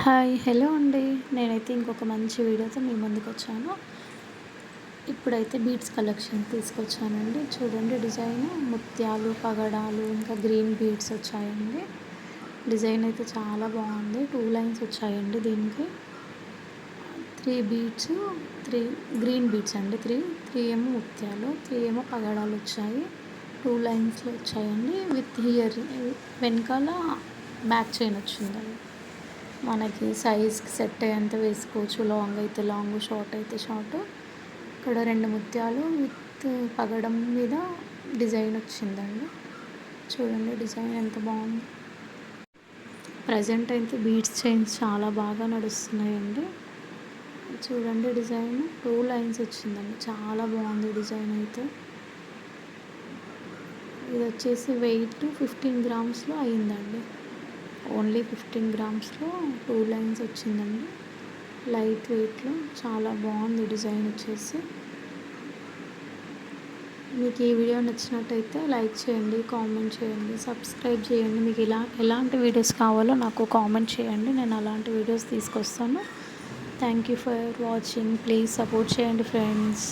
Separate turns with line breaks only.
Hi hello అండి. నేనైతే ఇంకొక మంచి వీడియోతో మీ ముందుకొచ్చాను. ఇప్పుడైతే బీడ్స్ కలెక్షన్ తీసుకొచ్చానండి. చూడండి డిజైన్ ముత్యాలు, పగడాలు ఇంకా గ్రీన్ బీడ్స్ వచ్చాయండి. డిజైన్ అయితే చాలా బాగుంది. 2 లైన్స్ వచ్చాయండి దీనికి. 3 బీడ్స్, 3 గ్రీన్ బీడ్స్ అండి. 3 ఏమో ముత్యాలు, 3 ఏమో పగడాలు వచ్చాయి. 2 లైన్స్లో వచ్చాయండి. విత్ హియర్ వెనకాల బ్యాక్ చైన్ వచ్చిందండి. మనకి సైజ్కి సెట్ అయ్యేంత వేసుకోవచ్చు. లాంగ్ అయితే లాంగ్, షార్ట్ అయితే షార్ట్. ఇక్కడ 2 ముత్యాలు విత్ పగడం మీద డిజైన్ వచ్చిందండి. చూడండి డిజైన్ ఎంత బాగుంది. ప్రజెంట్ అయితే బీడ్స్ చైన్స్ చాలా బాగా నడుస్తున్నాయండి. చూడండి డిజైన్ 2 లైన్స్ వచ్చిందండి. చాలా బాగుంది డిజైన్ అయితే. ఇది వచ్చేసి వెయిట్ 15 గ్రామ్స్లో అయిందండి. ఓన్లీ 15 గ్రామ్స్లో 2 లైన్స్ వచ్చిందండి. లైట్ వెయిట్లో చాలా బాగుంది డిజైన్ వచ్చేసి. మీకు ఈ వీడియో నచ్చినట్టయితే లైక్ చేయండి, కామెంట్ చేయండి, సబ్స్క్రైబ్ చేయండి. మీకు ఎలాంటి వీడియోస్ కావాలో నాకు కామెంట్ చేయండి. నేను అలాంటి వీడియోస్ తీసుకొస్తాను. Thank you for watching. Please support చేయండి ఫ్రెండ్స్.